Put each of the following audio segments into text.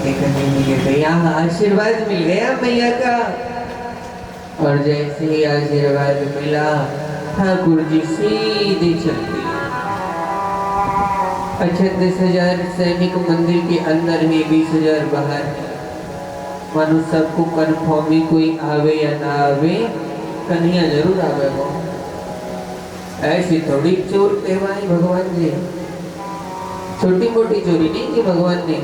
के कहने लगे भैया आशीर्वाद मिल गया मैया का। और जैसे ही आशीर्वाद मिला ठाकुर जी सीधे चल दिए। अच्छा 10,000 सैनिक मंदिर के अंदर है, 20,000 बाहर है। मानो सबको कन्फर्म ही कोई आवे या ना आवे, कन्हैया जरूर आवे। वो ऐसी थोड़ी चोर कहवाई भगवान जी, छोटी मोटी चोरी नहीं कि भगवान ने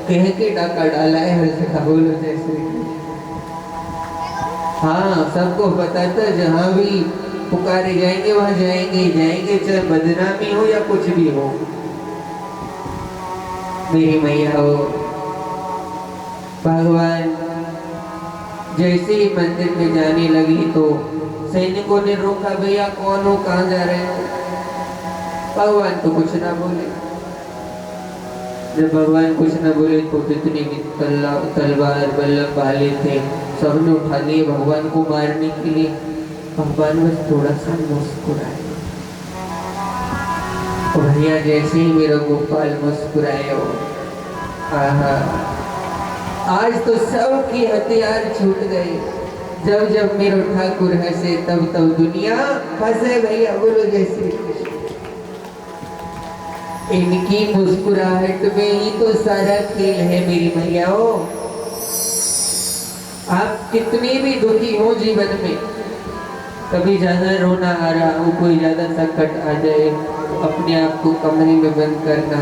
कह के डाका डाला है। हर जगह बोलो जैसे हाँ, सबको पता था जहाँ भी पुकारे जाएंगे वहां जाएंगे जाएंगे, चाहे बदनामी हो या कुछ भी हो। मेरी मैया हो भगवान जैसे ही मंदिर में जाने लगी तो सैनिकों ने रोका, भैया कौन हो, कहाँ जा रहे हो? भगवान तो कुछ ना बोले। जब भगवान कुछ ना बोले तो जितने भी तलवार बल्लम भाले थे सबने उठा लिए भगवान को मारने के लिए। भगवान बस थोड़ा सा मुस्कुराए। भैया जैसे ही मेरा गोपाल मुस्कुराए हो, आहा आज तो सबके हथियार छूट गए। जब जब मेरा ठाकुर हंसे तब तब दुनिया हंसे। भैया बोलो जय श्री कृष्ण। इनकी मुस्कुराहट में ही तो सारा खेल है मेरी मैयाओ। आप कितने भी दुखी हो जीवन में, कभी ज्यादा रोना आ रहा हो, कोई ज्यादा संकट आ जाए तो अपने आप को कमरे में बंद करना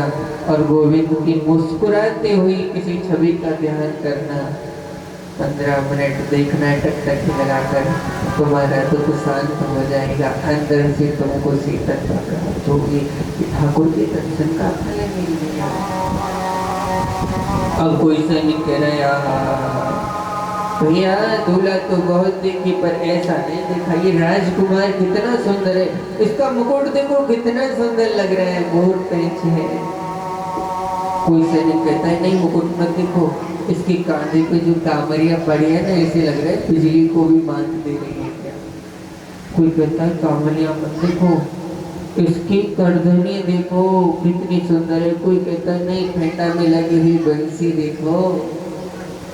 और गोविंद की मुस्कुराते हुई किसी छवि का ध्यान करना। 15 मिनट देखना टक लगाकर, तुम्हारा दुख शांत हो जाएगा। अंदर से तुमको शीतलता प्राप्त होगी कि ठाकुर के दर्शन का फल है मेरी मैया। अब कोई सैनिक कह रहा भैया दूल्हा तो बहुत देखी पर ऐसा नहीं देखा। ये राजकुमार कितना सुंदर है, इसका मुकुट देखो कितना सुंदर लग रहा है, बहुत पेच है। कोई सैनिक कहता है नहीं मुकुट मत देखो, इसके कांधे पे जो कामरिया पड़ी है ना, ऐसे लग रहा है बिजली को भी मान दे रही है क्या। कोई कहता है कामरिया मत देखो, इसकी करधनी देखो कितनी सुंदर है। कोई कहता है नहीं फेंटा में लगी हुई बंसी देखो।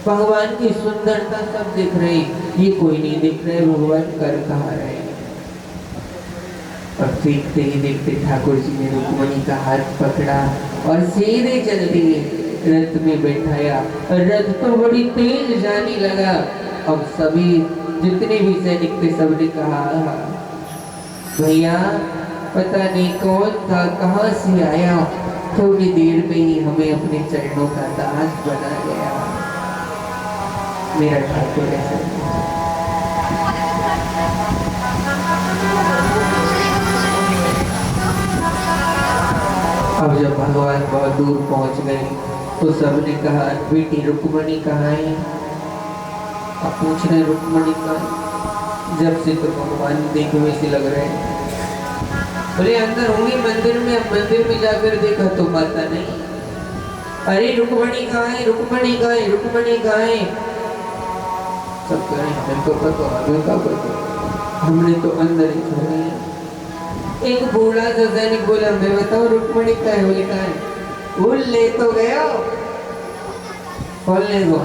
भगवान की सुंदरता सब दिख रही, ये कोई नहीं दिख रहे भगवान कर कहा रहे। और देखते ही देखते ठाकुर जी ने रुक्मणी का हाथ पकड़ा और सीधे चल दिए, रथ में बैठाया। रथ तो बड़ी तेज जाने लगा। अब सभी जितने भी सैनिक थे सबने कहा भैया पता नहीं कौन था, कहाँ से आया, थोड़ी देर में ही हमें अपने चरणों का दास बना गया। मेरा ठाकुर ऐसा। अब जब भगवान बहुत दूर पहुंच गए तो सबने कहा बेटी रुक्मणी कहाँ है? अब पूछ रहे रुक्मणी कहाँ? जब से तो भगवान देखे वैसे लग रहे हैं। बोले अंदर होंगी मंदिर में। अब मंदिर में जाकर देखा तो पता नहीं। अरे रुक्मणी कहाँ है, रुक्मणी कहाँ है, रुक्मणी कहाँ है? सब कह रहे हमें तो पता, हमें क्या पता, हमने तो अंदर ही छोड़े हैं। एक बूढ़ा सा सैनिक बोला मैं बताऊं रुक्मणी का है? बोले कहाँ है? वो ले तो गया, बोलने को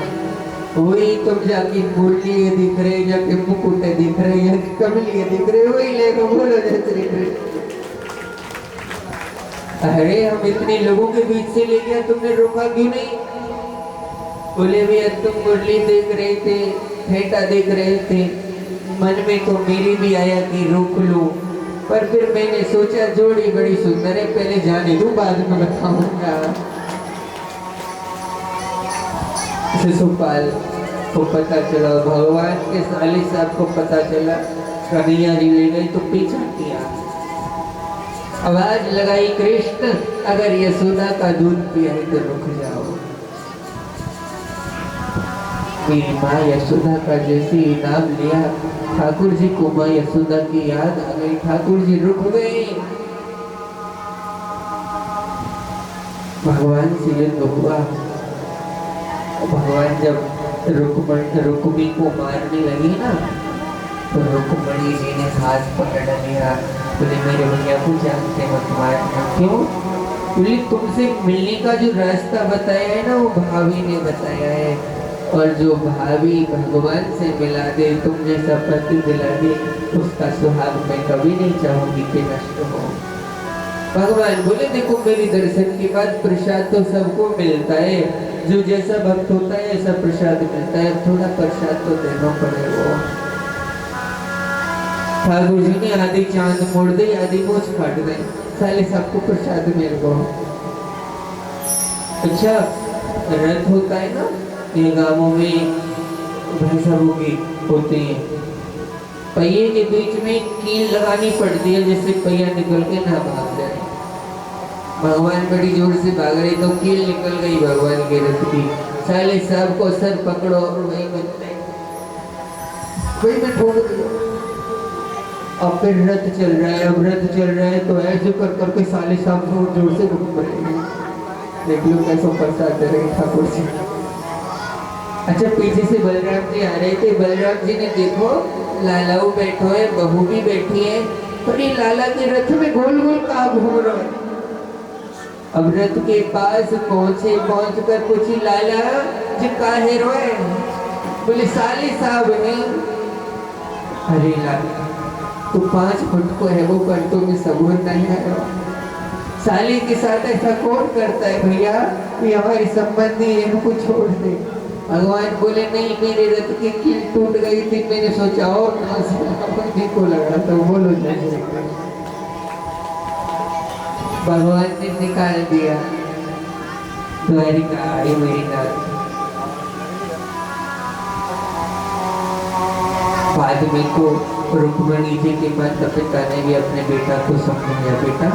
वही तुम जाके मुरली दिख रहे, जाके मुकुट दिख रहे, या कमलिए दिख रहे, वही ले गो। बोलो जय श्री कृष्ण। अरे हम इतने लोगों के बीच से ले गया, तुमने रोका क्यों नहीं? बोले भैया तुम मुरली देख रहे थे, फेंटा देख रहे थे, मन में तो मेरी भी आया कि रोक लो, पर फिर मैंने सोचा जोड़ी बड़ी सुंदर है, पहले जाने दूं बाद में बताऊंगा। शिशुपाल को पता चला, भगवान के साली साहब को पता चला, कन्हैया जी ले गई तो पीछा किया। आवाज लगाई कृष्ण अगर यशोदा का दूध पिया है तो रुक जाओ। मेरी माँ यशोदा का जैसे ही नाम लिया ठाकुर जी को माँ यशोदा की याद आ गई। ठाकुर जी रुक गए। भगवान से युद्ध हुआ। भगवान जब रुक्मी को मारने लगी ना तो रुक्मणी जी ने हाथ पकड़ लिया। बोले मेरे भैया को जानते मत मारना। क्यों? बोले तुमसे मिलने का जो रास्ता बताया है ना वो भाभी ने बताया है, और जो भाभी भगवान से मिला दे, तुम जैसा पति दिला दे, उसका सुहाग मैं कभी नहीं चाहूंगी कि नष्ट हो। भगवान बोले देखो मेरी दर्शन के बाद प्रसाद तो सबको मिलता है, जो जैसा भक्त होता है ऐसा प्रसाद मिलता है, थोड़ा प्रसाद तो देना पड़ेगा। ठाकुर जी ने आधी चांद मोड़ दी, आधी मूछ काट दी, साले सबको प्रसाद मिल गया। अच्छा रथ होता है ना, ये गांवों में भैंसा होते हैं, पहिए के बीच में कील लगानी पड़ती है जिससे पहिया निकल के ना भाग जाए। भगवान बड़ी जोर से भाग रही तो कील निकल गई भगवान के रथ की, साले साहब को सर पकड़ो और वही में ठोक दिया। अब फिर रथ चल रहा है, अब रथ चल रहा है तो ऐसे कर करके साले साहब जोर जोर से घूम रहे हैं। देख लो कैसे प्रसाद दे रहे ठाकुर जी। अच्छा पीछे से बलराम जी आ रहे थे, बलराम जी ने देखो लालाऊ बैठो है, बहू भी बैठी है, पर ये लाला के रथ में गोल गोल कहाँ घूम रहा है। अब रथ के पास पहुंचे, पहुंच कर पूछी लाला जी काहे रोए, बोले साले साहब ने। अरे लाला तो 5 फुट को है वो, कंटों में सबूत नहीं है, साले के साथ ऐसा कौन करता है भैया, ये हमारी संबंधी है, इनको छोड़ दे। भगवान बोले नहीं, मेरे रथ की कील टूट गई थी, मैंने सोचा और को लगा तो बोलो नहीं। भगवान ने निकाल दिया। द्वारिका आई मेरी नाथ। बाद में को रुक्मणी जी के माता पिता ने भी अपने बेटा को समझाया, बेटा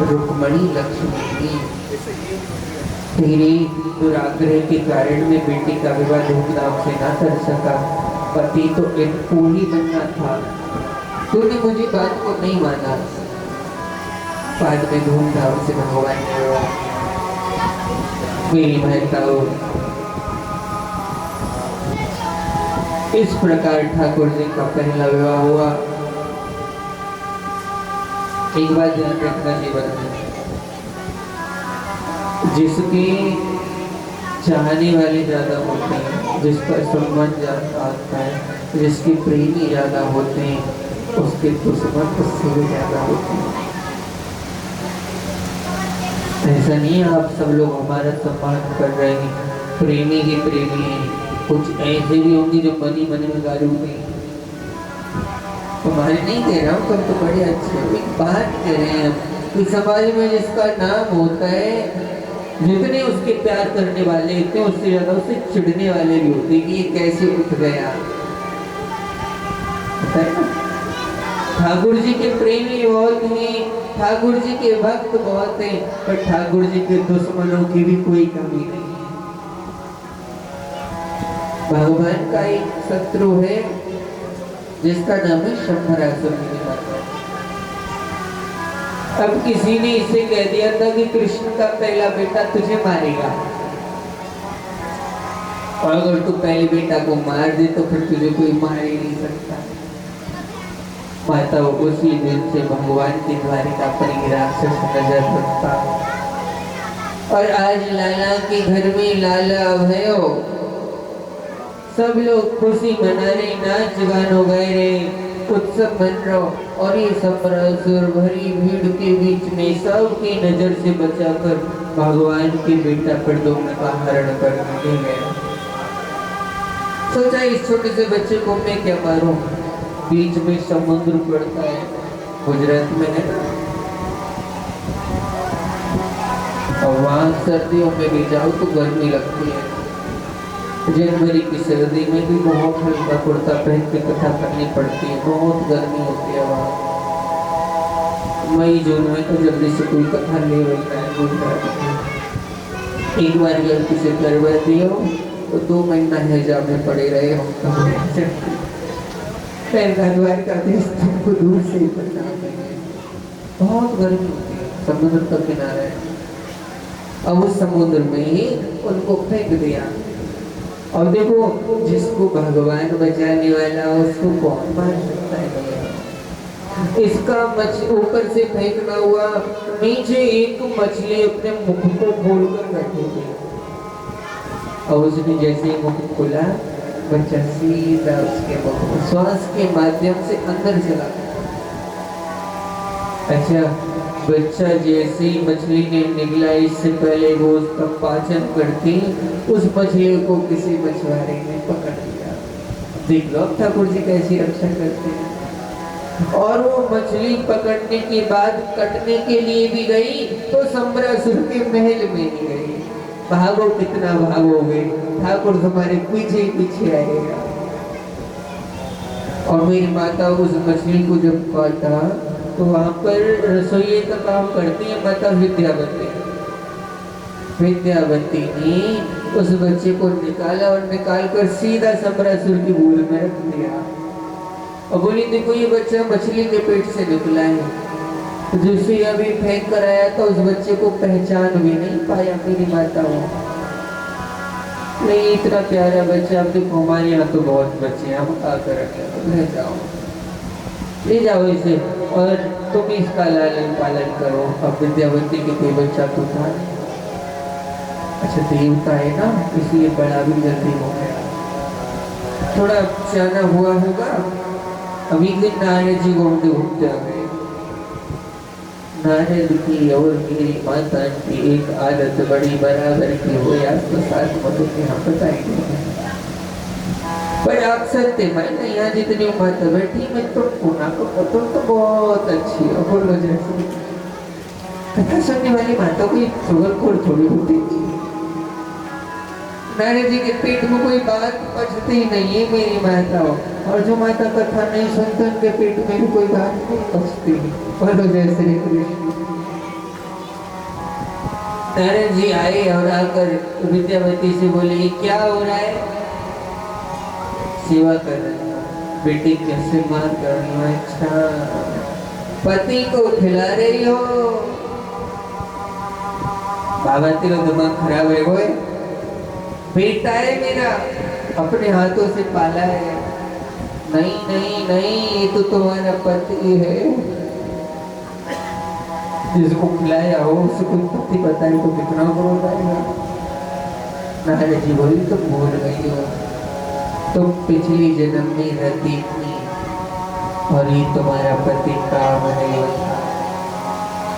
रुक्मणी लक्ष्मी तेरे दुराग्रह के कारण में बेटी का विवाह धूमधाम से ना कर सका, पति तो इनको ही बनना था, तूने मुझे बात को नहीं माना। बाद में धूमधाम से भगवान ने मेरी महताओं इस प्रकार ठाकुर जी का पहला विवाह हुआ। एक बात ध्यान रखना जीवन में, जिसके चाहने वाले ज्यादा होते हैं, जिसका सम्मान ज्यादा आता है, जिसके प्रेमी ज्यादा होते हैं, उसके दुश्मन उससे भी ज्यादा होते हैं। ऐसा नहीं है आप सब लोग हमारा सम्मान कर रहे हैं, प्रेमी ही प्रेमी हैं, कुछ ऐसे भी होंगे जो मनी मनी में गाली देंगे। तुम्हारे नहीं कह रहा हूँ, तुम तो बड़े अच्छे हो, एक बात कह रहे हैं कि समाज में जिसका नाम होता है, जितने उसके प्यार करने वाले होते हैं उससे ज्यादा उससे चिढ़ने वाले भी होते हैं कि ये कैसे उठ गया। ठाकुर जी के प्रेमी बहुत हैं, ठाकुर जी के भक्त बहुत हैं, पर ठाकुर जी के दुश्मनों की भी कोई कमी नहीं। भगवान का एक शत्रु है जिसका नाम है शंभरासुर। अब किसी ने इसे कह दिया था कि कृष्ण का पहला बेटा तुझे मारेगा, और अगर तू पहले बेटा को मार दे तो फिर तुझे कोई मार ही नहीं सकता। माता उसी दिन से भगवान की द्वारिका पर राक्षस नजर रखता, और आज लाला के घर में लाला भयो, सब लोग खुशी मना रहे, नाच गानो गाए रहे, उत्सव मन रहो, और ये शंभरासुर भरी भीड़ के बीच में सबकी नजर से बचाकर भगवान के बेटा प्रद्युम्न का हरण करने ले गया। सोचा इस छोटे से बच्चे को मैं क्या मारूं, बीच में समुद्र पड़ता है, गुजरात में है ना, और वहां सर्दियों में भी जाओ तो गर्मी लगती है। जनवरी की सर्दी में भी बहुत हल्का कुर्ता पहन के कथा करनी पड़ती है, बहुत गर्मी होती है वहाँ। मई जून में तो जल्दी से कोई कथा ले होता है गुजरात में। एक बार गलती से करवा दिया तो 2 महीना हिजाब में पड़े रहे हम द्वारिका देश तुमको दूर से ही पता। बहुत गर्मी होती है, समुद्र का किनारा है, अब उस समुद्र में ही उनको फेंक दिया। और देखो जिसको भगवान बचाने वाला उसको कौन मार सकता है। इसका ऊपर से फेंकना हुआ, नीचे एक मछली अपने मुख को खोलकर बैठी थी। और उसने जैसे ही मुख खोला, बच्चा सीधा उसके मुख में श्वास के माध्यम से अंदर चला गया। अच्छा, बच्चा जैसे ही मछली ने निकला, इससे पहले वो उसका पाचन करती, उस मछली को किसी मछुआरे ने पकड़ लिया। देख लो अब ठाकुर जी कैसी रक्षा करते हैं। और वो मछली पकड़ने के बाद कटने के लिए भी गई तो संबरासुर के महल में ही गई। भागो कितना भागोगे, ठाकुर तुम्हारे पीछे पीछे आएगा। और मेरी माता उस मछली को जब काटा तो वहां पर रसोई का काम करती है माता विद्यावती। विद्यावती ने उस बच्चे को निकाला और निकालकर सीधा संबरासुर की भूल में रख दिया और बोली, देखो ये बच्चा मछली के पेट से निकला है। जिसे अभी फेंक कर आया था उस बच्चे को पहचान भी नहीं पाया मेरी माता वो। नहीं, इतना प्यारा बच्चा, अब देखो हमारे यहाँ तो बहुत बच्चे हैं, हम आकर ले जाओ, ले जाओ इसे और तुम इसका लालन पालन करो। अब विद्यावती के कोई बच्चा तो था नहीं। अच्छा, देवता है ना, इसलिए बड़ा भी जल्दी हो गया। थोड़ा जाना हुआ होगा, अभी दिन नारद जी घूमते घूमते आ गए। नारद की और मेरी माता की एक आदत बड़ी बराबर की हो, आज तो साथ मधु के यहाँ पता ही नहीं। पर आप सत्य मैं यहाँ जितनी माता बैठी, मैं तुमको ना को तुम तो बहुत अच्छी हो, बोलो जैसे कथा सुनने वाली माता कोई चुगलखोर थोड़ी होती थी। नारद जी के पेट में कोई बात पचती ही नहीं है मेरी माता हो, और जो माता कथा नहीं सुनते उनके पेट में भी कोई बात नहीं पचती। बोलो जय श्री कृष्ण। नारद जी आए और आकर विद्यावती से बोले, क्या हो रहा है? सेवा कर रही हूँ, बेटी कैसे मार कर रही हूँ। अच्छा, पति को खिला रही हो? बाबा तेरा दिमाग खराब है वो, बेटा है मेरा, अपने हाथों से पाला है। नहीं नहीं नहीं, ये तो तुम्हारा पति है, जिसको खिलाया हो उसको पति बताए तो कितना क्रोध आएगा। नारद जी बोली, तुम भूल गई हो, तुम पिछली जन्म में रति थी और ये तुम्हारा पति काम नहीं होता।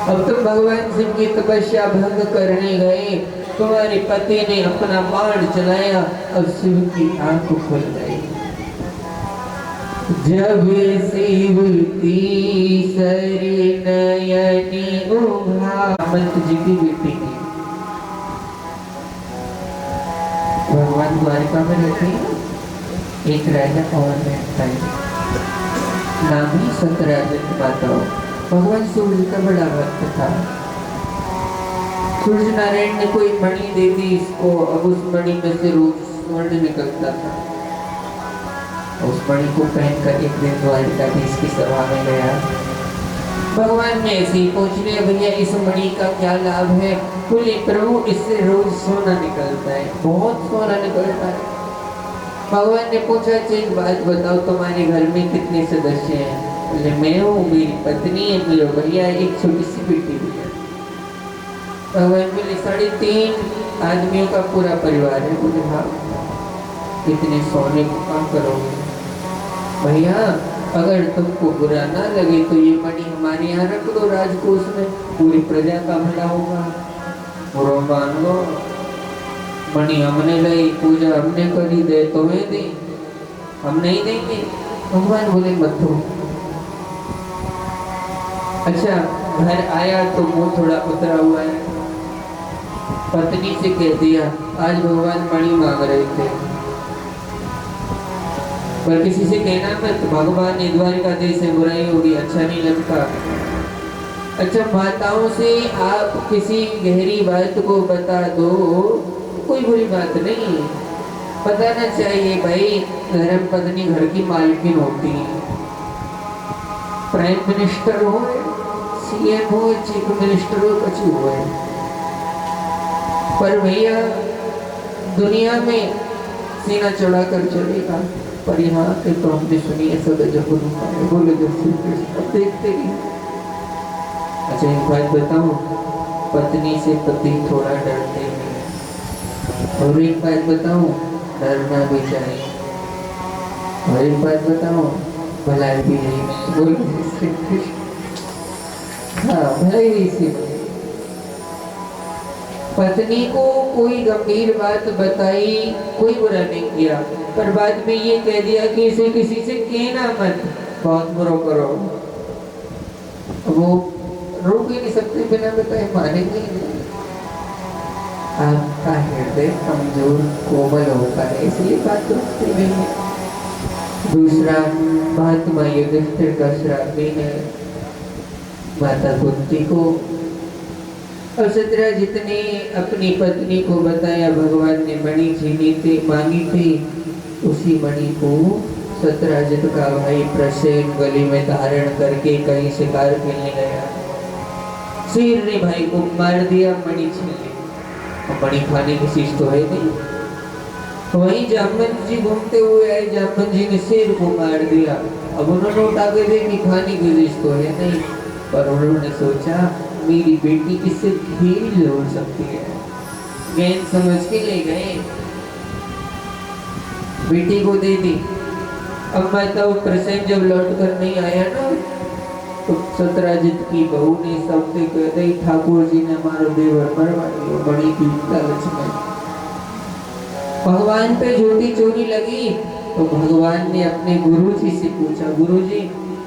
अब तुम भगवान शिव की तपस्या भंग करने गए, तुम्हारे पति ने अपना बाण चलाया और शिव की आंख खुल गई। जब शिव तीसरी नयनी उभा, मंत जी की बेटी की, भगवान द्वारिका में रहते हैं। एक राजा और रहता है, नाम ही सतराजन माता। भगवान सूर्य का बड़ा भक्त था। सूर्य नारायण ने कोई मणि दे दी इसको, अब उस मणि में से रोज स्वर्ण निकलता था। उस मणि को पहनकर एक दिन द्वारिकाधीश की सभा में गया। भगवान ने ऐसे ही पूछ लिया, भैया इस मणि का क्या लाभ है? बोले, प्रभु इससे रोज सोना निकलता है, बहुत सोना निकलता है। भगवान ने पूछा, एक बात बताओ, तुम्हारे घर में कितने सदस्य हैं? बोले, मैं हूँ, मेरी पत्नी है, मेरे भैया, एक छोटी सी बेटी भी है। भगवान बोले, 3.5 आदमियों का पूरा परिवार है। बोले, हाँ, इतने सोने को काम करोगे? भैया अगर तुमको बुरा ना लगे तो ये मणि हमारे यहाँ रख दो राजकोष में, पूरी प्रजा का भला होगा। बुरा मान लो, मणि हमने लाई, पूजा हमने करी, दे तुम्हें दी, हम नहीं देंगे। भगवान बोले, मत दो। अच्छा, घर आया तो मुंह थोड़ा उतरा हुआ है। पत्नी से कह दिया, आज भगवान मणि मांग रहे थे, पर किसी से कहना मत, भगवान ने द्वारिकाधीश से बुराई होगी, अच्छा नहीं लगता। अच्छा, माताओं से आप किसी गहरी बात को बता दो, कोई बुरी बात नहीं, बताना चाहिए भाई। धर्म पत्नी घर की मालकिन होती है, प्राइम मिनिस्टर हो, सीएम हो, चीफ मिनिस्टर हो, कुछ हो, पर भैया दुनिया में सीना चढ़ाकर चलेगा। पर यहाँ पे तो हमने सुनी है सब जब बोले जब श्री कृष्ण। अब देखते ही। अच्छा एक बात बताऊं, पत्नी से पति थोड़ा डरते हैं, और एक बात बताऊं, डरना भी चाहिए, और एक बात बताऊं, भलाई भी यही बोले श्री कृष्ण। हाँ भलाई भी इसी में। पत्नी को कोई गंभीर बात बताई, कोई बुरा नहीं किया, पर बाद में ये कह दिया कि इसे किसी से कहना मत, बहुत बुरा करो। वो रोक ही नहीं सकते, बिना बताए मानेंगे नहीं। आपका हृदय कमजोर कोमल होता है, इसलिए बात रुकती नहीं है। दूसरा, महात्मा युधिष्ठिर का श्राप भी है माता कुंती को। और सत्रह जितने अपनी पत्नी को बताया, भगवान ने मणि छीनी थी, मांगी थी, उसी मणि को सत्यजित का भाई प्रसेन गली में धारण करके कहीं शिकार खेलने गया। शेर ने भाई को मार दिया, मणि छीन ली। मणि खाने की चीज तो है नहीं। वहीं जामवंत जी घूमते हुए आए, जामवंत जी ने शेर को मार दिया। अब उन्होंने उठा के देखी, खाने की चीज तो है नहीं, पर उन्होंने सोचा मेरी बेटी इससे खेल हो सकती है, गेंद समझ के ले गए, बेटी को दे दी। अब बताओ, प्रसेन जब लौट कर नहीं आया ना, तो सत्यजित की बहू ने सबसे कह दी, ठाकुर जी ने हमारा देवर मरवा दिया, बड़ी की लालच में। भगवान पे झूठी चोरी लगी, तो भगवान ने अपने गुरु जी से पूछा, गुरु जी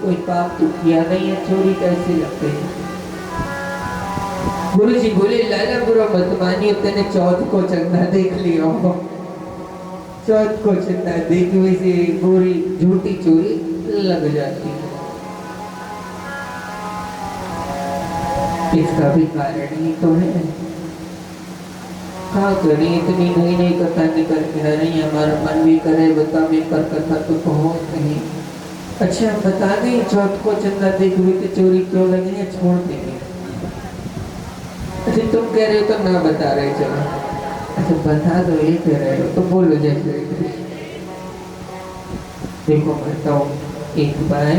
कोई पाप तो किया नहीं है, चोरी कैसे लगते हैं? गुरु जी बोले, लाला बुरा मत मानिए, तेने चौथ को चंदा देख लिया, चौथ को चंदा देख वैसे गोरी झूठी चोरी लग जाती है। इसका भी कारण ही तो है। हाँ करें, इतनी नई नई कथा निकल के आ रही, हमारा मन भी करे बता में, पर कथा तो पहुँच नहीं। अच्छा बता दें, चौथ को चंदा देख हुई तो चोरी क्यों लगी है, छोड़ देंगे। अच्छा तुम कह रहे हो तो ना बता रहे, चलो अच्छा बता दो, ये कह रहे हो तो बोलो जैसे। देखो बताओ, एक बार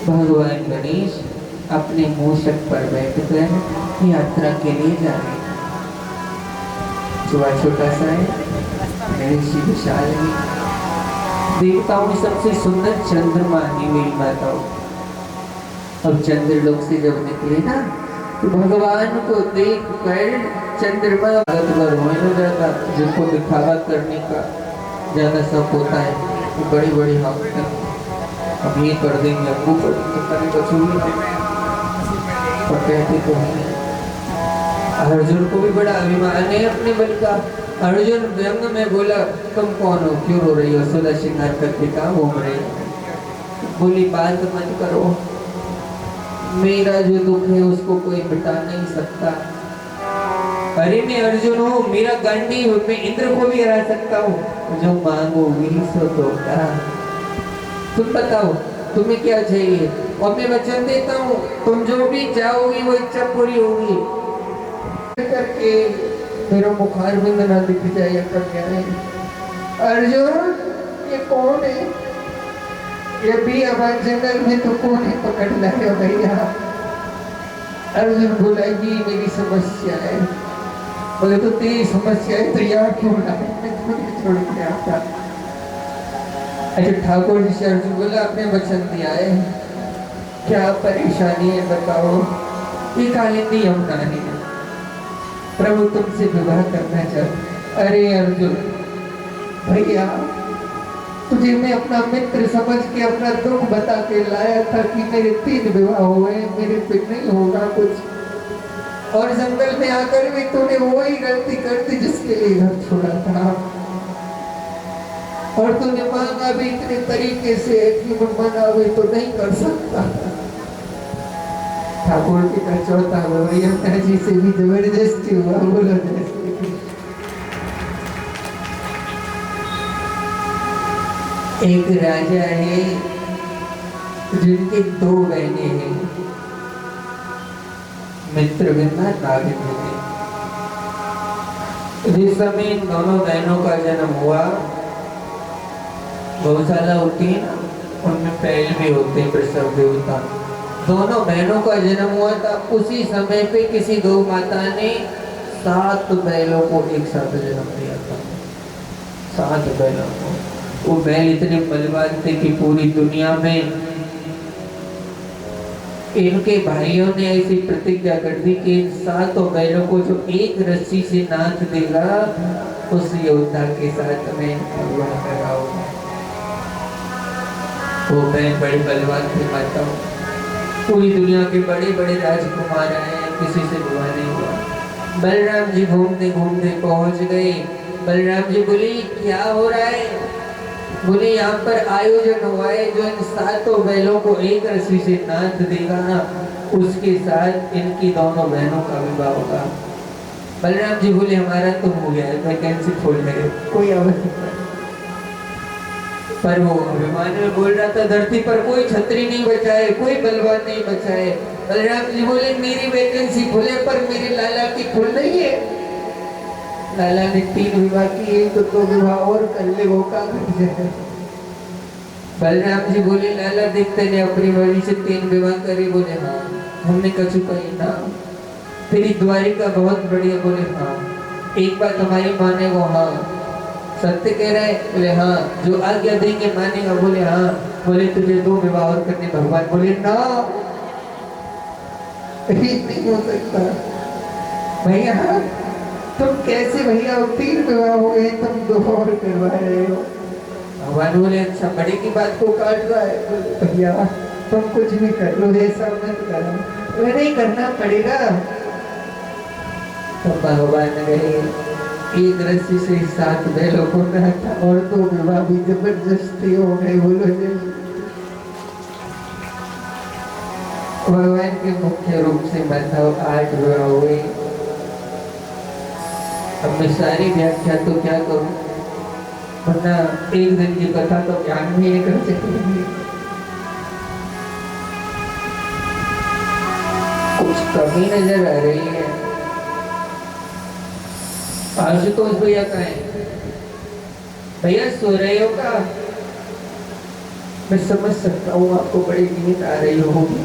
भगवान गणेश अपने मूषक पर बैठकर यात्रा के लिए जा रहे हैं। छोटा सा है, गणेश जी विशाल है, देवताओं में सबसे सुंदर चंद्रमा है मेरी माताओं। अब चंद्रलोक से जब निकले ना, तो भगवान को देख कर चंद्रमा रोने हो जाता। जिनको दिखावा करने का ज्यादा शौक होता है, वो बड़ी बड़ी हम अब ये कर देंगे, अब वो कर देंगे, तो कहते तो नहीं। अर्जुन को भी बड़ा अभिमान है अपने बल का। अर्जुन व्यंग में बोला, तुम कौन हो, क्यों रो रही हो, सुलह श्रृंगार करके कहाँ घूम रही हो? बोली बात मत करो, मेरा जो दुख है उसको कोई मिटा नहीं सकता। अरे मैं अर्जुन हूँ, मेरा गंडी हूँ, मैं इंद्र को भी हरा सकता हूँ, जो मांगोगी सो दोगा। तुम बताओ तुम्हें क्या चाहिए, और मैं वचन देता हूँ तुम जो भी चाहोगी वो इच्छा पूरी होगी। करके मेरा बुखार भी ना दिख जाए कन्या। अर्जुन ये कौन है, ये भी आवाज जंगल में तो कौन है, पकड़ लाए भैया। अर्जुन बोला जी मेरी समस्या है। बोले तो तेरी समस्या है तो यार क्यों लाए, मैं छोड़ के आता। अच्छा ठाकुर जी से अर्जुन बोला, आपने वचन दिया है, क्या परेशानी है बताओ। ये कालिंदी यमुना है, प्रभु तुमसे विवाह करना चाहते। अरे अर्जुन भैया, तुझे मैं अपना मित्र समझ के अपना दुख बता के लाया था कि मेरे 3 विवाह हुए, मेरे पे नहीं होगा कुछ, और जंगल में आकर भी तूने वही गलती कर दी जिसके लिए घर छोड़ा था, और तूने मांगा भी इतने तरीके से कि मैं मना भी तो नहीं कर सकता। ठाकुर जी का चौथा भैया जी से भी जबरदस्ती हुआ, बोलो जैसे। एक राजा है जिनके 2 बहनें हैं, मित्रविंदा नागविंदा। जिस समय इन दोनों बहनों का जन्म हुआ गौशाला होती है ना, उनमें बैल भी होते हैं, प्रसव देवता। दोनों बहनों का जन्म हुआ था उसी समय पे किसी गौ माता ने 7 बैलों को एक साथ जन्म दिया था। 7 बैलों को। वो बैल इतने बलवान थे कि पूरी दुनिया में इनके भाइयों ने ऐसी प्रतिज्ञा कर दी कि इन 7 बैलों को जो एक रस्सी से नाथ देगा उस योद्धा के साथ में विवाह कराऊंगा। वो बैल बड़े बलवान थे माता। पूरी दुनिया के बड़े बड़े राजकुमार आए, किसी से विवाह नहीं हुआ। बलराम जी घूमते घूमते पहुंच गए। बलराम जी बोले क्या हो रहा है? बोले यहाँ पर आयोजन हुआ है, जो इन 7 बैलों को एक रस्सी से नाथ देगा ना उसके साथ इनकी दोनों बहनों का विवाह होगा। बलराम जी बोले हमारा तो हो गया है, वैकेंसी फुल है, कोई आवश्यकता नहीं। पर वो अभिमान में बोल रहा था, धरती पर कोई छतरी नहीं बचाए, कोई बलवान नहीं बचाए। बलराम जी बोले मेरी वैकेंसी फुल है पर मेरे लाला की फुल नहीं है। लाला ने 3 विवाह किए तो 2 विवाह और कर ले, वो काम कर जाए। बलराम जी बोले लाला देखते ने अपनी मर्जी से 3 विवाह करे। बोले हाँ। हमने कछु कही ना, तेरी द्वारिका बहुत बढ़िया। बोले हाँ। एक बात हमारी माने वो हाँ। सत्य कह रहे? बोले हाँ। जो आज्ञा देंगे मानेगा? बोले हाँ। बोले तुझे 2 विवाह और करने। भगवान बोले ना, नहीं हो सकता भैया। तुम कैसे भैया 3 विवाह हो गए, तुम 2 और करवा रहे हो? भगवान बोले अच्छा बड़े की बात को काट रहा है। भैया तुम कुछ भी कर लो, ऐसा मत करो, नहीं करना पड़ेगा। तो भगवान गए, एक रस्सी से 7 बैलों को नाथा और 2 विवाह भी जबरदस्ती हो गए। बोलो भगवान के मुख्य रूप से मतलब 8 विवाह हुए। अब मैं सारी व्याख्या तो क्या करूं, वरना एक दिन की कथा तो ज्ञान भी नहीं कर सकेंगे। कुछ कमी नजर आ रही है। आशुतोष भैया कहाँ है? भैया सो रहे हो का? मैं समझ सकता हूँ आपको बड़ी नींद आ रही होगी,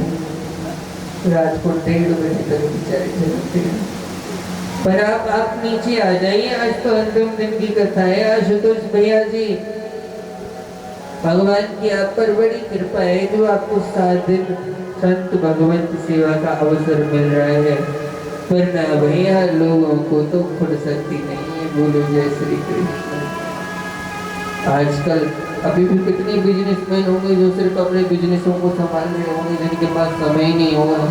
रात को 1:30 बजे तक बेचारे जगते हैं। पर आप नीचे आ जाइए, आज तो अंतिम दिन की कथा है। आशुतोष भैया जी, भगवान की आप पर बड़ी कृपा है जो आपको 7 दिन संत भगवंत सेवा का अवसर मिल रहा है। पर ना भैया लोगों को तो फुर्सती नहीं है। बोलो जय श्री कृष्ण। आजकल अभी भी कितने बिजनेसमैन होंगे जो सिर्फ अपने बिजनेसों को संभाल रहे होंगे, जिनके पास समय ही नहीं होगा।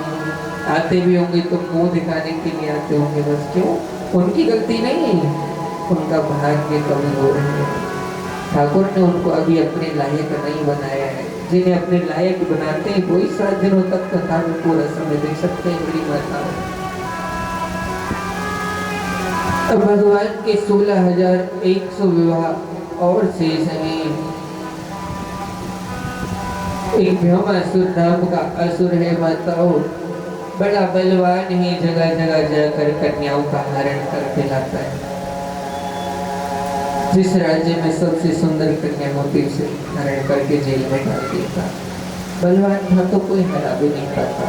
आते भी होंगे तो मुंह दिखाने के लिए आते होंगे बस। क्यों? उनकी गलती नहीं है, उनका भाग्य कमी हो रही है। ठाकुर ने उनको अभी अपने लायक नहीं बनाया है। जिन्हें अपने लायक बनाते हैं वही 7 दिनों तक कथा में पूरा समय दे सकते हैं। बड़ी माता अब भगवान के 16,100 विवाह और शेष हैं। एक भ्योमासुर नाम का असुर है माताओं, बड़ा बलवान है, जगह जगह जाकर कन्याओं का हरण करके लाता है। जिस राज्य में सबसे सुंदर कन्या होती उसे हरण करके जेल में डाल देता। बलवान था तो कोई हरा भी नहीं पाता।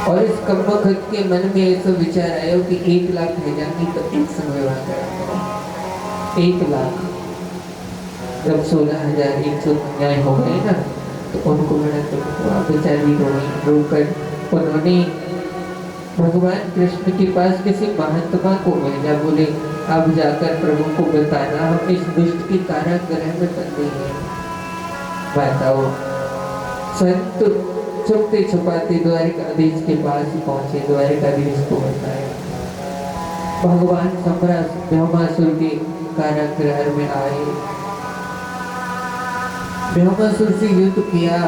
और इस कम्बख्त के मन में ऐसा विचार आया कि 1 लाख है जाएंगी तो एक संग विवाह करेंगे। 1 लाख जब 16,100 कन्याएं हो गए ना तो उनको बड़ा दुख हुआ, बेचारी रोकर उन्होंने भगवान कृष्ण के पास किसी महात्मा को भेजा। बोले अब जाकर प्रभु को बताना हम इस दुष्ट की कारागृह में बंधे हैं। बताओ। संत छुपते छुपाते द्वारिकाधीश के पास पहुंचे, द्वारिकाधीश को बताया। भगवान सम्राट भ्योमासुर के कारागृह में आए, भ्योमासुर से युद्ध किया,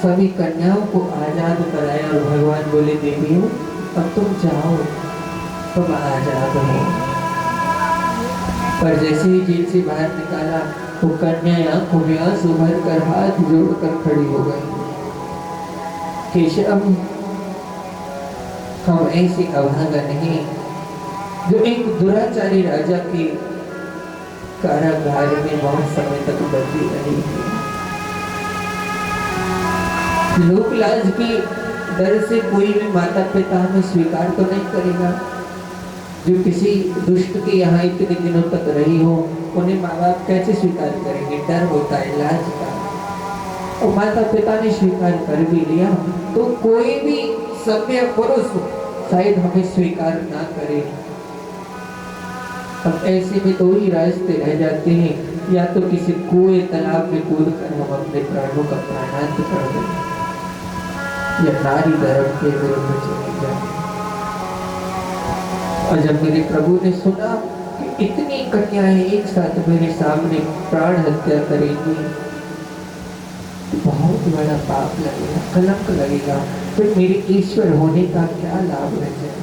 सभी कन्याओं को आजाद कराया और भगवान बोले देवियों अब तुम जाओ, तुम आजाद हो। पर जैसे ही जेल से बाहर निकाला वो कन्या आंखों में आंसू भर कर हाथ जोड़कर खड़ी हो गई। केशव हम ऐसे अभागा नहीं जो एक दुराचारी राजा के कारागार में बहुत समय तक बंदी रहेगी। लोक लाज की डर से कोई भी माता पिता हमें स्वीकार तो नहीं करेगा। जो किसी दुष्ट के यहाँ इतने दिनों तक रही हो, उन्हें माँ बाप कैसे स्वीकार करेंगे? डर होता है लाज का। और माता पिता ने स्वीकार कर भी लिया तो कोई भी सभ्य पुरुष शायद हमें स्वीकार ना करे। अब ऐसे में दो ही रास्ते रह जाते हैं, या तो किसी कुएं तालाब में कूद कर हम अपने प्राणों का प्राणांत कर दें, या नारी धर्म के विरुद्ध चले जाए। और जब मेरे प्रभु ने सुना कि इतनी कन्याएं एक साथ मेरे सामने प्राण हत्या करेंगी, तो बहुत बड़ा पाप लगेगा, कलंक लगेगा, फिर मेरे ईश्वर होने का क्या लाभ रह जाएगा।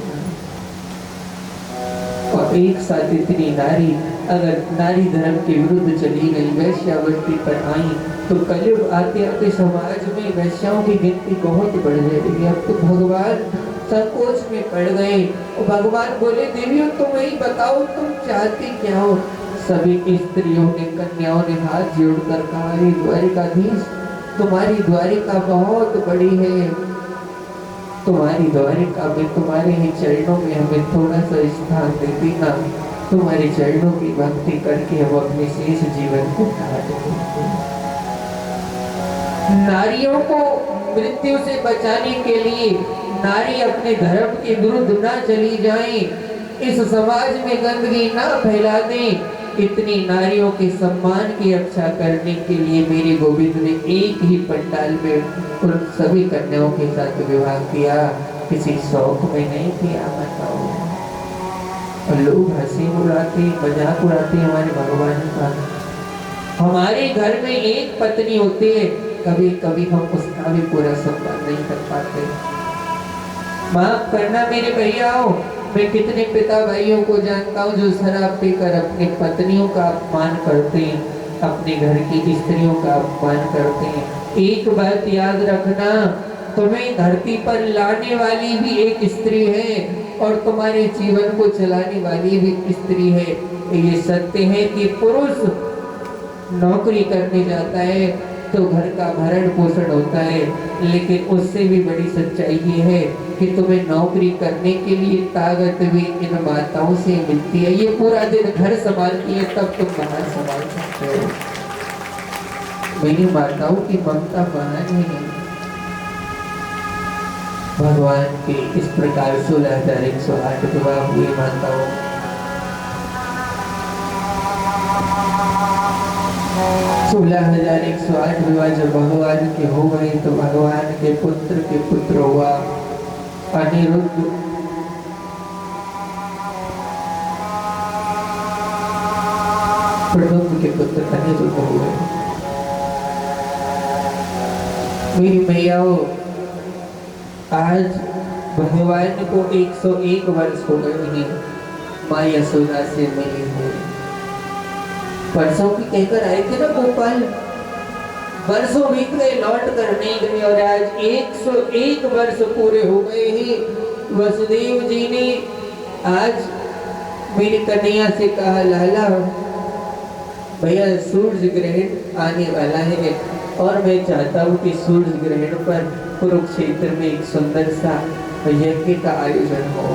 और एक साथ इतनी नारी अगर नारी धर्म के विरुद्ध चली गई, वैश्यावृत्ति पर आई, तो कलयुग आते आते समाज में वैश्याओं की गिनती बहुत बढ़ जाएगी। अब तो भगवान संकोच में पड़ गए और भगवान बोले, देवियों तुम ही बताओ तुम चाहती क्या हो? सभी स्त्रियों ने, कन्याओं ने हाथ जोड़कर कहा, हे द्वारिकाधीश, तुम्हारी द्वारिका बहुत बड़ी है, तुम्हारी द्वारिका में तुम्हारे ही चरणों में हमें थोड़ा सा स्थान दे देना, तुम्हारे चरणों की भक्ति करके हम अपने शेष जीवन को काट देंगे। नारियों को मृत्यु से बचाने के लिए नारी अपने धर्म के विरुद्ध ना चली जाए, इस समाज में गंदगी ना फैला दें, इतनी नारियों के सम्मान की रक्षा करने के लिए मेरे गोविंद ने एक ही पंडाल में उन सभी कन्याओं के साथ विवाह किया, किसी शौक में नहीं किया। बताओ, और लोग हंसी उड़ाते, मजाक उड़ाते हमारे भगवान का। हमारे घर में एक पत्नी होती है, कभी कभी हम उसका भी पूरा सम्मान नहीं कर पाते। माफ करना मेरे भैयाओं, मैं कितने पिता भाइयों को जानता हूँ जो शराब पीकर अपनी पत्नियों का अपमान करते हैं, अपने घर की स्त्रियों का अपमान करते हैं। एक बात याद रखना, तुम्हें धरती पर लाने वाली भी एक स्त्री है और तुम्हारे जीवन को चलाने वाली भी स्त्री है। ये सत्य है कि पुरुष नौकरी करने जाता है तो घर का भरण पोषण होता है, लेकिन उससे भी बड़ी सच्चाई ये है कि तुम्हें नौकरी करने के लिए ताकत भी इन माताओं से मिलती है। ये पूरा दिन घर संभालती है, तब तुम बाहर संभाल सकते हो। मेरी माताओं की ममता महान है। भगवान के इस प्रकार 16,108 विवाह हुए माताओं। 16,108 विवाह जब भगवान के हो गए तो भगवान के पुत्र हुआ अनिरुद्ध। प्रद्युम्न के पुत्र अनिरुद्ध हुए। मेरी मैयाओं, आज भगवान को 101 वर्ष हो गए हैं माँ यशोदा से मिली हुई। परसों की कहकर आए थे ना गोपाल, वर्षों बीत गए, लौट कर नहीं गए, और आज 101 वर्ष पूरे हो गए हैं। वसुदेव जी ने आज मेरी कन्हैया से कहा, लाला भैया सूर्य ग्रहण आने वाला है और मैं चाहता हूँ कि सूर्य ग्रहण पर कुरुक्षेत्र में एक सुंदर सा यज्ञ का आयोजन हो,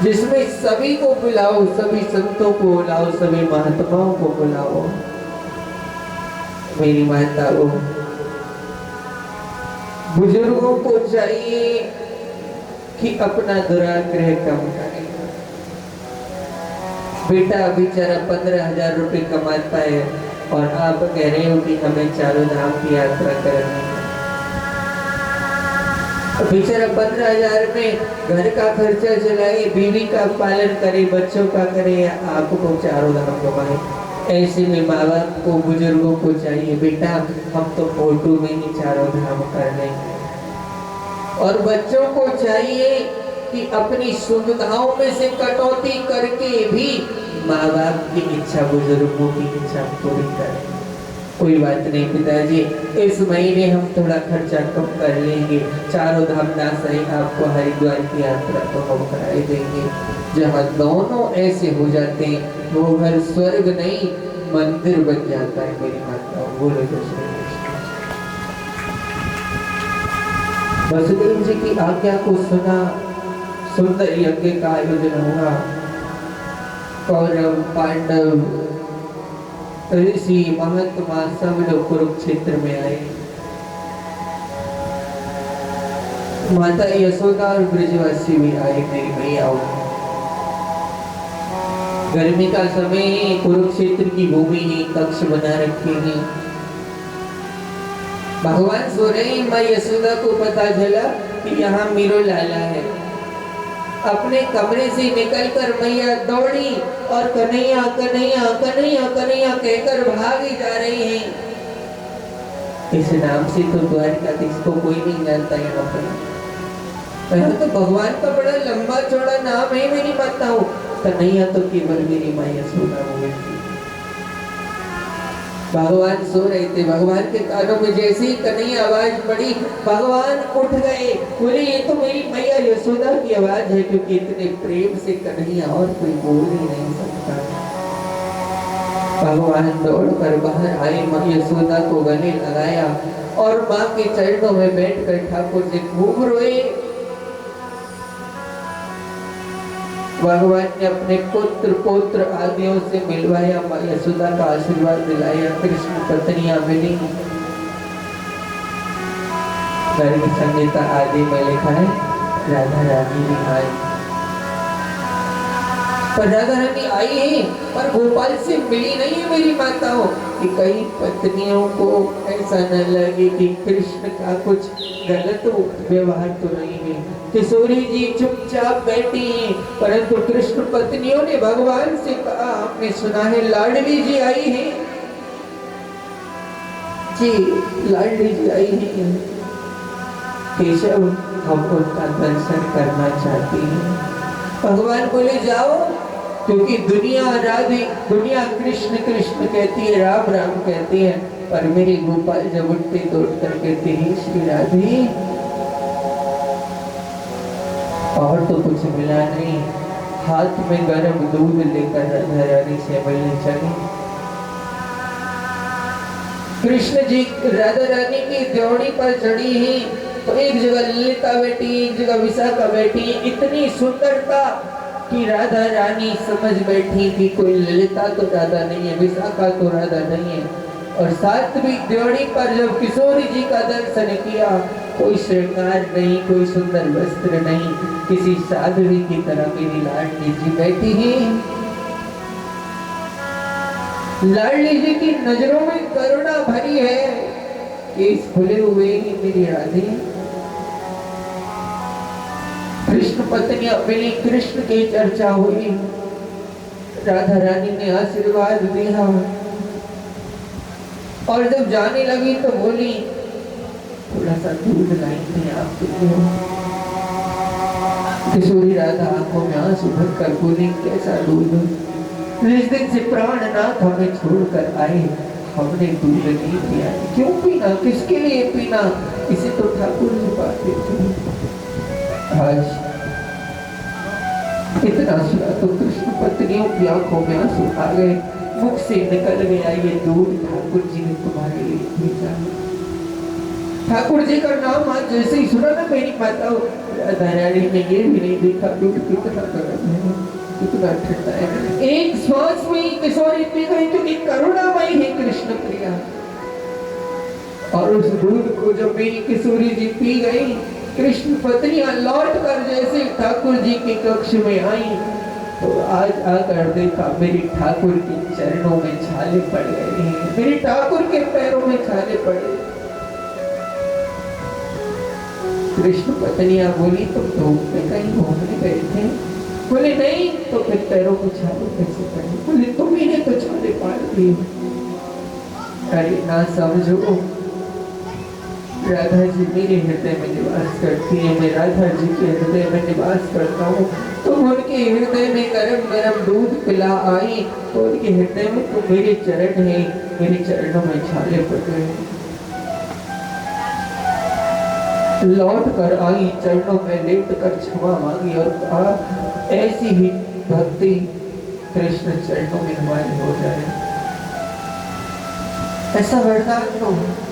जिसमें सभी को बुलाओ, सभी संतों को बुलाओ, सभी महात्माओं को बुलाओ। मेरी माताओं, बुजुर्गों को चाहिए कि अपना दुराग्रह कम करें। बेटा बेचारा 15,000 रुपए कमाता है और आप कह रहे हो कि हमें चारों धाम की यात्रा करनी है। बेचारा 15,000 में घर का खर्चा चलाए, बीवी का पालन करे, बच्चों का करे, आपको चारों धाम घुमाए। ऐसे में माँ बाप को, बुजुर्गों को चाहिए, बेटा हम तो फोटो में ही चारों धाम कर लेंगे। और बच्चों को चाहिए कि अपनी सुविधाओं में से कटौती करके भी माँ बाप की इच्छा, बुजुर्गों की इच्छा पूरी करें। कोई बात नहीं पिताजी, इस महीने हम थोड़ा खर्चा कम कर लेंगे, चारों धाम ना सही आपको हरिद्वार की यात्रा तो हम कराए देंगे। जहाँ दोनों ऐसे हो जाते हैं वो घर स्वर्ग नहीं मंदिर बन जाता है मेरी माता। बोलो जय श्री कृष्ण। वसुदेव जी की आज्ञा को सुना, सुंदर यज्ञ का आयोजन हुआ। कौरव, पांडव, ऋषि, महात्मा सब लोग कुरुक्षेत्र में आए। माता यशोदा और ब्रजवासी भी आए मेरी मैया। गर्मी का समय है, कुरुक्षेत्र की भूमि है, कक्ष बना रखे हैं। भगवान सो रहे, माँ यशोदा को पता चला कि यहाँ मीरो लाला है। अपने कमरे से निकलकर मैया दौड़ी और कन्हैया कन्हैया कन्हैया कन्हैया कहकर भागी जा रही हैं। इस नाम से तो द्वारकाधीश को कोई नहीं जानता यहाँ पर। तो भगवान का बड़ा लंबा चौड़ा नाम है मेरी माताओं। कन्हैया तो केवल मेरी माँ यशोदा हो गई। भगवान सो रहे थे, भगवान के कानों में जैसे ही कन्हैया आवाज पड़ी, भगवान उठ गए। बोले ये तो मेरी मैया यशोदा की आवाज है, क्योंकि इतने प्रेम से कन्हैया और कोई बोल ही नहीं सकता। भगवान दौड़कर बाहर आए, माँ यशोदा को गले लगाया और माँ के चरणों में बैठकर ठाकुर जी खूब रोए। भगवान ने अपने पुत्र पौत्र आदियों से मिलवाया, माँ यशोदा का आशीर्वाद दिलाया। कृष्ण पत्नियां मिली। गर्ग संहिता आदि में लिखा है राधा रानी भी आई। पर राधा रानी आई है पर गोपाल से मिली नहीं है मेरी माताओं। कि कई पत्नियों को ऐसा न लगे कि कृष्ण का कुछ गलत व्यवहार तो नहीं है। किशोरी जी चुपचाप बैठी हैं, परंतु कृष्ण पत्नियों ने भगवान से कहा, आपने सुना है लाडली जी आई है जी, लाडली जी आई है। केशव हम उनका दर्शन करना चाहते हैं। भगवान बोले जाओ, क्योंकि दुनिया कृष्ण कृष्ण कहती है, राम राम कहती है, पर मेरे गोपाल जब उठते दौड़ कर कहते हैं श्री राधे। और तो कुछ मिला नहीं, हाथ में गर्म दूध लेकर राधा रानी से मिलने चले। कृष्ण जी राधा रानी की द्योड़ी पर चढ़ी है, तो एक जगह ललिता बैठी, एक जगह विशाखा बैठी। इतनी सुंदरता कि राधा रानी समझ बैठी कि कोई ललिता तो राधा नहीं है, विशाखा तो राधा नहीं है। और सातवीं द्योड़ी पर जब किशोरी जी का दर्शन किया, कोई श्रृंगार नहीं, कोई सुंदर वस्त्र नहीं, किसी साध्वी की तरह मेरी लाडली जी बैठी है। लाडली जी की नजरों में करुणा भरी है। केस खुले हुए ही मेरी राधे। कृष्ण पत्नियां मिली, कृष्ण की चर्चा हुई। राधा रानी ने आशीर्वाद दिया और जब जाने लगी तो बोली, थोड़ा सा दूध लाई थी आपके लिए। किशोरी राधा आंखों में आंसू भरकर बोली, कैसा दूध? जिस दिन से प्राणनाथ हमें छोड़कर आए, हमने दूध नहीं पिया। क्यों पीना, किसके लिए पीना? इसे तो ठाकुर जी पाते थे। आज इतना सुना तो कृष्ण पत्नियों की आंखों में आंसू आ गए, मुख से निकल गया, ये दूध ठाकुर जी ने तुम्हारे लिए भेजा। ठाकुर जी का नाम आज जैसे ही सुना ना मेरी माताओं, राधा रानी ने ये भी नहीं देखा दूध कितना गर्म है, कितना ठंडा है। एक श्वास में किशोरी पी गई, क्योंकि करुणामयी है कृष्ण प्रिया। और उस दूध को जब मेरी किशोरी जी पी गई, कृष्ण पत्नियां लौट कर जैसे ठाकुर जी के कक्ष में आई, तो आज आकर देखा मेरी ठाकुर के चरणों में छाले पड़ गए हैं, मेरी ठाकुर के पैरों में छाले पड़े। कृष्ण पत्नियां बोली, तुम धूप में कहीं घूमने गए थे? बोले नहीं, तो फिर पैरों को छाले कैसे पड़े? बोले तुम ही ने तो छाले पाड़ दिए। अरे ना समझो, राधा जी मेरे हृदय में निवास करती है, मैं राधा जी के हृदय में निवास करता हूँ। तुम उनके हृदय में गरम गरम दूध पिला आई, तो उनके हृदय में तो मेरे चरण है, मेरे चरणों में छाले पड़ गए। लौट कर आई, चरणों में लेट कर क्षमा मांगी और कहा, ऐसी ही भक्ति कृष्ण चरणों में हमारी हो जाए। ऐसा भड़का क्यों?